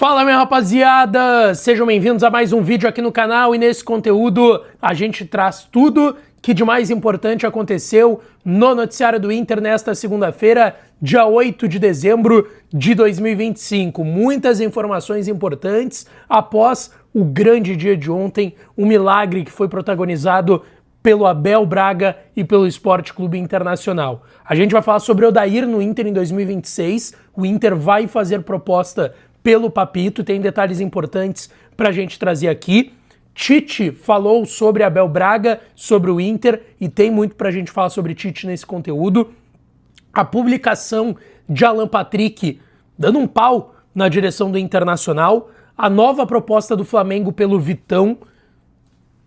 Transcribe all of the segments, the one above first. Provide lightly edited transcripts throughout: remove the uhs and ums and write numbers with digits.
Fala, minha rapaziada! Sejam bem-vindos a mais um vídeo aqui no canal e nesse conteúdo a gente traz tudo que de mais importante aconteceu no noticiário do Inter nesta segunda-feira, dia 8 de dezembro de 2025. Muitas informações importantes após o grande dia de ontem, o milagre que foi protagonizado pelo Abel Braga e pelo Sport Clube Internacional. A gente vai falar sobre Odair no Inter em 2026, o Inter vai fazer proposta pelo Papito, tem detalhes importantes pra gente trazer aqui. Tite falou sobre Abel Braga, sobre o Inter, e tem muito pra gente falar sobre Tite nesse conteúdo. A publicação de Alan Patrick dando um pau na direção do Internacional, a nova proposta do Flamengo pelo Vitão,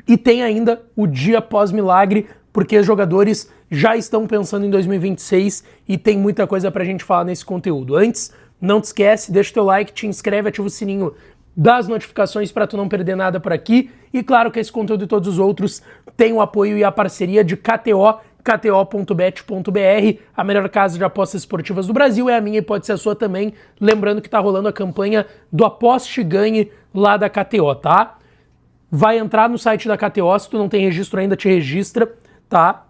e tem ainda o dia pós-milagre, porque os jogadores já estão pensando em 2026 e tem muita coisa pra gente falar nesse conteúdo. Antes, não te esquece, deixa o teu like, te inscreve, ativa o sininho das notificações para tu não perder nada por aqui. E claro que esse conteúdo e todos os outros têm o apoio e a parceria de KTO, kto.bet.br, a melhor casa de apostas esportivas do Brasil, é a minha e pode ser a sua também. Lembrando que tá rolando a campanha do Aposte e Ganhe lá da KTO, tá? Vai entrar no site da KTO, se tu não tem registro ainda, te registra, tá?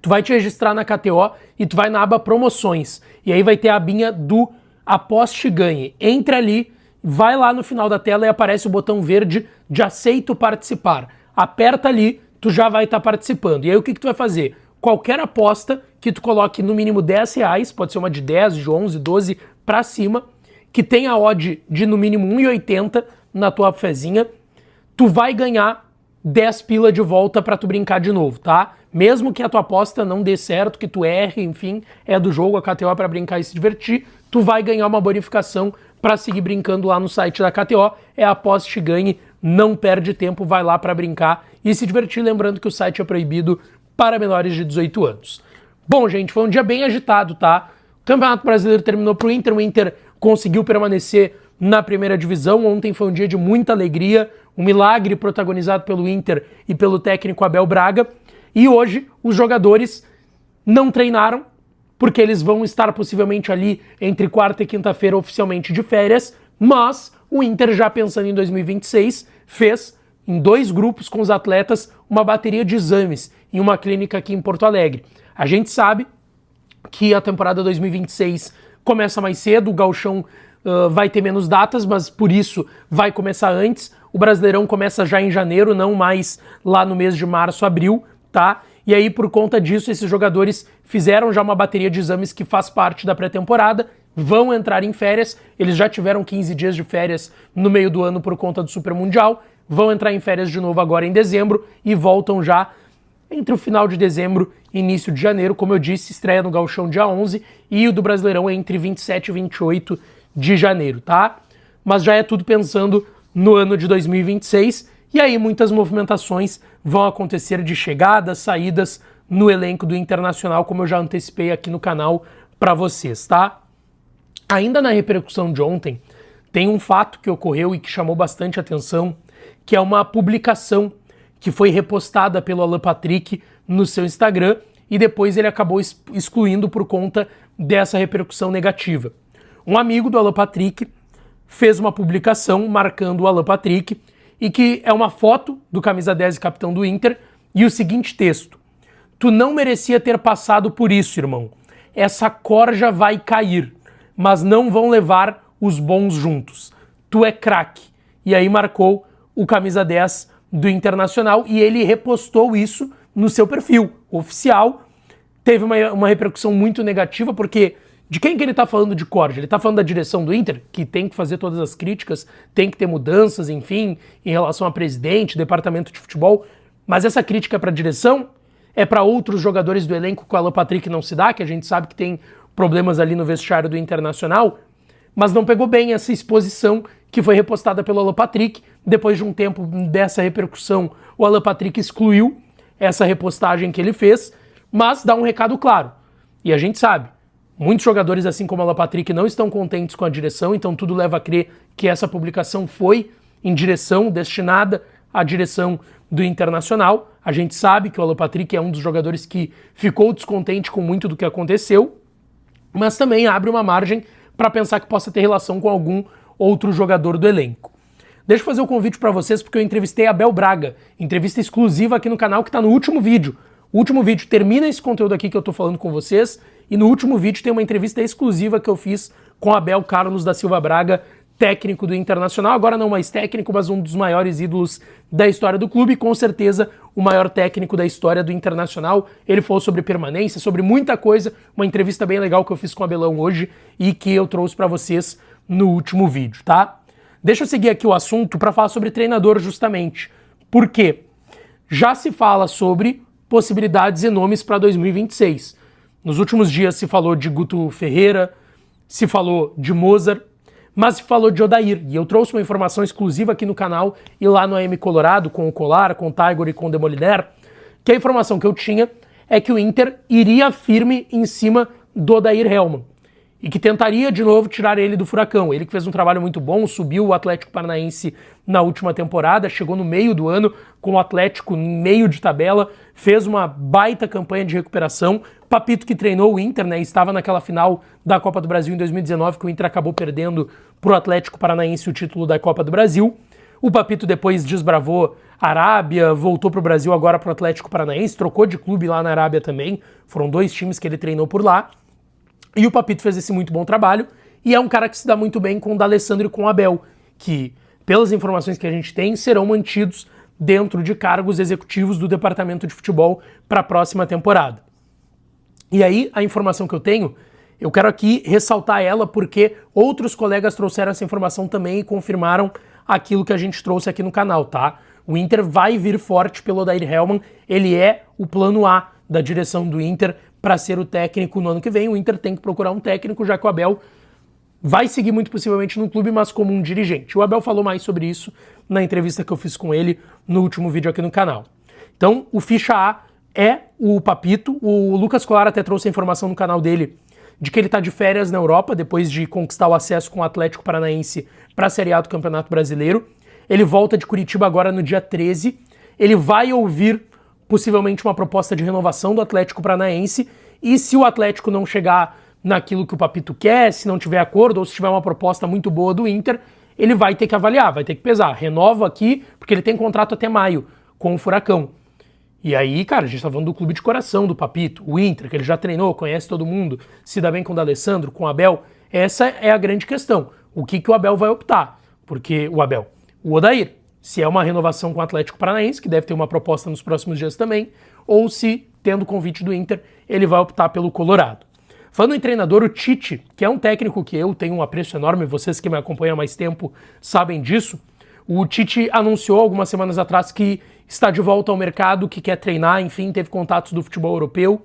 Tu vai te registrar na KTO e tu vai na aba promoções. E aí vai ter a abinha do Aposte e Ganhe. Entra ali, vai lá no final da tela e aparece o botão verde de aceito participar. Aperta ali, tu já vai estar participando. E aí o que tu vai fazer? Qualquer aposta que tu coloque no mínimo R$10, pode ser uma de 10, de 11, 12 pra cima, que tenha odd de no mínimo 1,80 na tua fezinha, tu vai ganhar 10 pila de volta pra tu brincar de novo, tá? Mesmo que a tua aposta não dê certo, que tu erre, enfim, é do jogo, a KTO é pra brincar e se divertir, tu vai ganhar uma bonificação pra seguir brincando lá no site da KTO, é Aposte e Ganhe, não perde tempo, vai lá pra brincar e se divertir, lembrando que o site é proibido para menores de 18 anos. Bom, gente, foi um dia bem agitado, tá? O Campeonato Brasileiro terminou pro Inter, o Inter conseguiu permanecer na primeira divisão, ontem foi um dia de muita alegria, um milagre protagonizado pelo Inter e pelo técnico Abel Braga, e hoje os jogadores não treinaram, porque eles vão estar possivelmente ali entre quarta e quinta-feira oficialmente de férias, mas o Inter, já pensando em 2026, fez em 2 grupos com os atletas uma bateria de exames em uma clínica aqui em Porto Alegre. A gente sabe que a temporada 2026 começa mais cedo, o Gauchão vai ter menos datas, mas por isso vai começar antes. O Brasileirão começa já em janeiro, não mais lá no mês de março, abril, tá? E aí, por conta disso, esses jogadores fizeram já uma bateria de exames que faz parte da pré-temporada, vão entrar em férias, eles já tiveram 15 dias de férias no meio do ano por conta do Super Mundial, vão entrar em férias de novo agora em dezembro e voltam já entre o final de dezembro e início de janeiro. Como eu disse, estreia no Gauchão dia 11 e o do Brasileirão é entre 27 e 28 de janeiro, tá? Mas já é tudo pensando no ano de 2026 e aí muitas movimentações vão acontecer de chegadas, saídas no elenco do Internacional, como eu já antecipei aqui no canal para vocês, tá? Ainda na repercussão de ontem, tem um fato que ocorreu e que chamou bastante atenção, que é uma publicação que foi repostada pelo Alan Patrick no seu Instagram e depois ele acabou excluindo por conta dessa repercussão negativa. Um amigo do Alan Patrick fez uma publicação marcando o Alan Patrick e que é uma foto do camisa 10 e capitão do Inter e o seguinte texto: "Tu não merecia ter passado por isso, irmão. Essa corja vai cair, mas não vão levar os bons juntos. Tu é craque." E aí marcou o camisa 10 do Internacional e ele repostou isso no seu perfil oficial. Teve uma repercussão muito negativa, porque de quem que ele tá falando de corja? Ele tá falando da direção do Inter, que tem que fazer todas as críticas, tem que ter mudanças, enfim, em relação a presidente, departamento de futebol, mas essa crítica é pra direção? É para outros jogadores do elenco que o Alan Patrick não se dá, que a gente sabe que tem problemas ali no vestiário do Internacional, mas não pegou bem essa exposição que foi repostada pelo Alan Patrick. Depois de um tempo dessa repercussão, o Alan Patrick excluiu essa repostagem que ele fez, mas dá um recado claro. E a gente sabe, muitos jogadores, assim como o Alan Patrick, não estão contentes com a direção, então tudo leva a crer que essa publicação foi em direção, destinada à direção do Internacional. A gente sabe que o Alan Patrick é um dos jogadores que ficou descontente com muito do que aconteceu, mas também abre uma margem para pensar que possa ter relação com algum outro jogador do elenco. Deixa eu fazer um convite para vocês, porque eu entrevistei a Abel Braga, entrevista exclusiva aqui no canal que está no último vídeo. O último vídeo termina esse conteúdo aqui que eu tô falando com vocês, e no último vídeo tem uma entrevista exclusiva que eu fiz com Abel Carlos da Silva Braga, técnico do Internacional, agora não mais técnico, mas um dos maiores ídolos da história do clube, e com certeza o maior técnico da história do Internacional. Ele falou sobre permanência, sobre muita coisa, uma entrevista bem legal que eu fiz com o Abelão hoje e que eu trouxe para vocês no último vídeo, tá? Deixa eu seguir aqui o assunto para falar sobre treinador justamente. Por quê? Já se fala sobre possibilidades e nomes para 2026. Nos últimos dias se falou de Guto Ferreira, se falou de Mozart, mas se falou de Odair. E eu trouxe uma informação exclusiva aqui no canal e lá no AM Colorado, com o Colar, com o Tiger e com o Demoliner, que a informação que eu tinha é que o Inter iria firme em cima do Odair Hellmann e que tentaria de novo tirar ele do furacão. Ele que fez um trabalho muito bom, subiu o Atlético Paranaense na última temporada, chegou no meio do ano com o Atlético em meio de tabela, fez uma baita campanha de recuperação. Papito que treinou o Inter, né, estava naquela final da Copa do Brasil em 2019, que o Inter acabou perdendo para o Atlético Paranaense o título da Copa do Brasil. O Papito depois desbravou a Arábia, voltou para o Brasil agora para o Atlético Paranaense, trocou de clube lá na Arábia também, foram 2 times que ele treinou por lá. E o Papito fez esse muito bom trabalho, e é um cara que se dá muito bem com o D'Alessandro e com o Abel, que, pelas informações que a gente tem, serão mantidos dentro de cargos executivos do departamento de futebol para a próxima temporada. E aí, a informação que eu tenho, eu quero aqui ressaltar ela porque outros colegas trouxeram essa informação também e confirmaram aquilo que a gente trouxe aqui no canal, tá? O Inter vai vir forte pelo Odair Hellmann, ele é o plano A da direção do Inter para ser o técnico no ano que vem. O Inter tem que procurar um técnico, já que o Abel vai seguir muito possivelmente no clube, mas como um dirigente. O Abel falou mais sobre isso na entrevista que eu fiz com ele no último vídeo aqui no canal. Então, o ficha A é o Papito. O Lucas Colar até trouxe a informação no canal dele de que ele está de férias na Europa, depois de conquistar o acesso com o Atlético Paranaense para a Série A do Campeonato Brasileiro. Ele volta de Curitiba agora no dia 13. Ele vai ouvir possivelmente uma proposta de renovação do Atlético Paranaense, e se o Atlético não chegar naquilo que o Papito quer, se não tiver acordo ou se tiver uma proposta muito boa do Inter, ele vai ter que avaliar, vai ter que pesar. Renova aqui, porque ele tem contrato até maio com o Furacão. E aí, cara, a gente tá falando do clube de coração do Papito, o Inter, que ele já treinou, conhece todo mundo, se dá bem com o D'Alessandro, com o Abel. Essa é a grande questão. O que o Abel vai optar? Porque o Odair, se é uma renovação com o Atlético Paranaense, que deve ter uma proposta nos próximos dias também, ou se, tendo convite do Inter, ele vai optar pelo Colorado. Falando em treinador, o Tite, que é um técnico que eu tenho um apreço enorme, vocês que me acompanham há mais tempo sabem disso, o Tite anunciou algumas semanas atrás que está de volta ao mercado, que quer treinar, enfim, teve contatos do futebol europeu.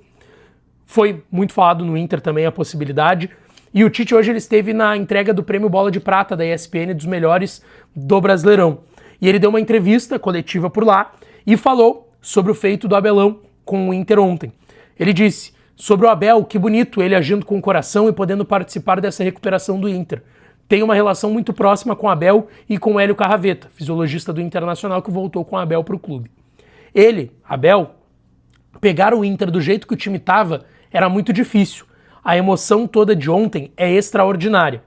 Foi muito falado no Inter também a possibilidade. E o Tite hoje ele esteve na entrega do Prêmio Bola de Prata da ESPN, dos melhores do Brasileirão. E ele deu uma entrevista coletiva por lá e falou sobre o feito do Abelão com o Inter ontem. Ele disse sobre o Abel, que bonito ele agindo com o coração e podendo participar dessa recuperação do Inter. Tem uma relação muito próxima com o Abel e com o Hélio Carraveta, fisiologista do Internacional que voltou com o Abel para o clube. Ele, Abel, pegar o Inter do jeito que o time estava era muito difícil. A emoção toda de ontem é extraordinária.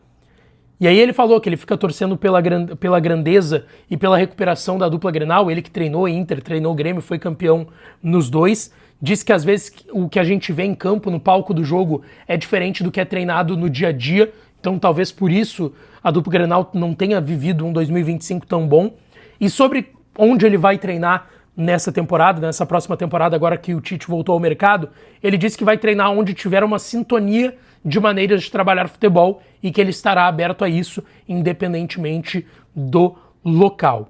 E aí ele falou que ele fica torcendo pela grandeza e pela recuperação da dupla Grenal, ele que treinou Inter, treinou Grêmio, foi campeão nos dois, disse que às vezes o que a gente vê em campo, no palco do jogo, é diferente do que é treinado no dia a dia, então talvez por isso a dupla Grenal não tenha vivido um 2025 tão bom. E sobre onde ele vai treinar nessa temporada, nessa próxima temporada, agora que o Tite voltou ao mercado, ele disse que vai treinar onde tiver uma sintonia de maneiras de trabalhar futebol e que ele estará aberto a isso, independentemente do local.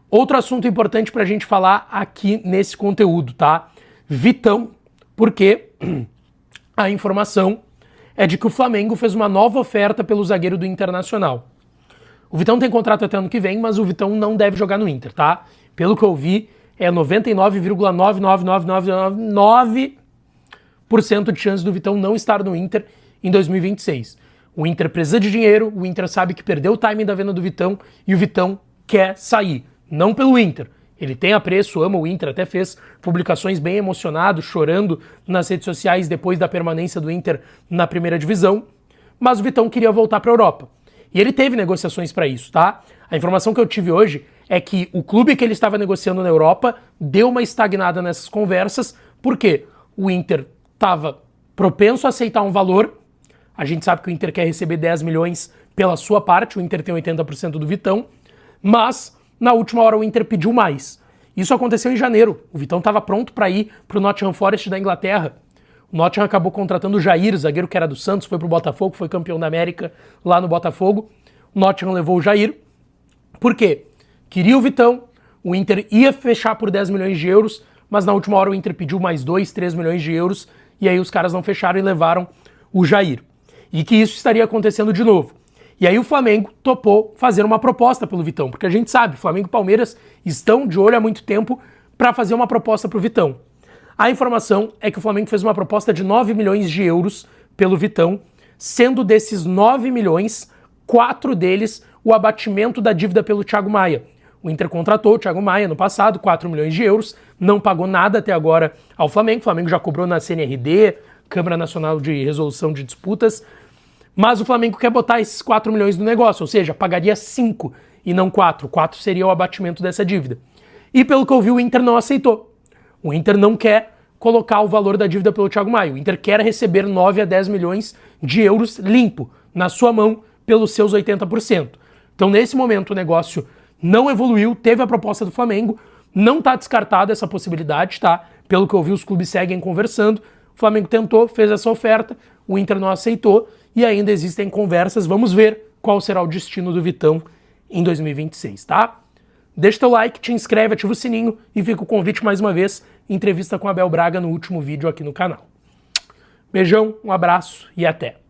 Outro assunto importante para a gente falar aqui nesse conteúdo, tá? Vitão, porque a informação é de que o Flamengo fez uma nova oferta pelo zagueiro do Internacional. O Vitão tem contrato até ano que vem, mas o Vitão não deve jogar no Inter, tá? Pelo que eu vi, é 99,99999% de chance do Vitão não estar no Inter em 2026. O Inter precisa de dinheiro, o Inter sabe que perdeu o timing da venda do Vitão e o Vitão quer sair. Não pelo Inter. Ele tem apreço, ama o Inter, até fez publicações bem emocionado, chorando nas redes sociais depois da permanência do Inter na primeira divisão, mas o Vitão queria voltar para a Europa. E ele teve negociações para isso, tá? A informação que eu tive hoje é que o clube que ele estava negociando na Europa deu uma estagnada nessas conversas, porque o Inter estava propenso a aceitar um valor. A gente sabe que o Inter quer receber 10 milhões pela sua parte, o Inter tem 80% do Vitão, mas na última hora o Inter pediu mais. Isso aconteceu em janeiro, o Vitão estava pronto para ir para o Nottingham Forest da Inglaterra. O Nottingham acabou contratando o Jair, zagueiro que era do Santos, foi pro Botafogo, foi campeão da América lá no Botafogo. O Nottingham levou o Jair. Por quê? Queria o Vitão, o Inter ia fechar por 10 milhões de euros, mas na última hora o Inter pediu mais 2, 3 milhões de euros, e aí os caras não fecharam e levaram o Jair. E que isso estaria acontecendo de novo. E aí o Flamengo topou fazer uma proposta pelo Vitão, porque a gente sabe, Flamengo e Palmeiras estão de olho há muito tempo para fazer uma proposta pro Vitão. A informação é que o Flamengo fez uma proposta de 9 milhões de euros pelo Vitão, sendo desses 9 milhões, 4 deles o abatimento da dívida pelo Thiago Maia. O Inter contratou o Thiago Maia no passado, 4 milhões de euros, não pagou nada até agora ao Flamengo. O Flamengo já cobrou na CNRD, Câmara Nacional de Resolução de Disputas, mas o Flamengo quer botar esses 4 milhões no negócio, ou seja, pagaria 5 e não 4. 4 seria o abatimento dessa dívida. E pelo que eu vi, o Inter não aceitou. O Inter não quer colocar o valor da dívida pelo Thiago Maia. O Inter quer receber 9 a 10 milhões de euros limpo, na sua mão, pelos seus 80%. Então, nesse momento, o negócio não evoluiu, teve a proposta do Flamengo, não está descartada essa possibilidade, tá? Pelo que eu vi, os clubes seguem conversando. O Flamengo tentou, fez essa oferta, o Inter não aceitou e ainda existem conversas. Vamos ver qual será o destino do Vitão em 2026, tá? Deixa teu like, te inscreve, ativa o sininho e fica o convite mais uma vez, entrevista com Abel Braga no último vídeo aqui no canal. Beijão, um abraço e até!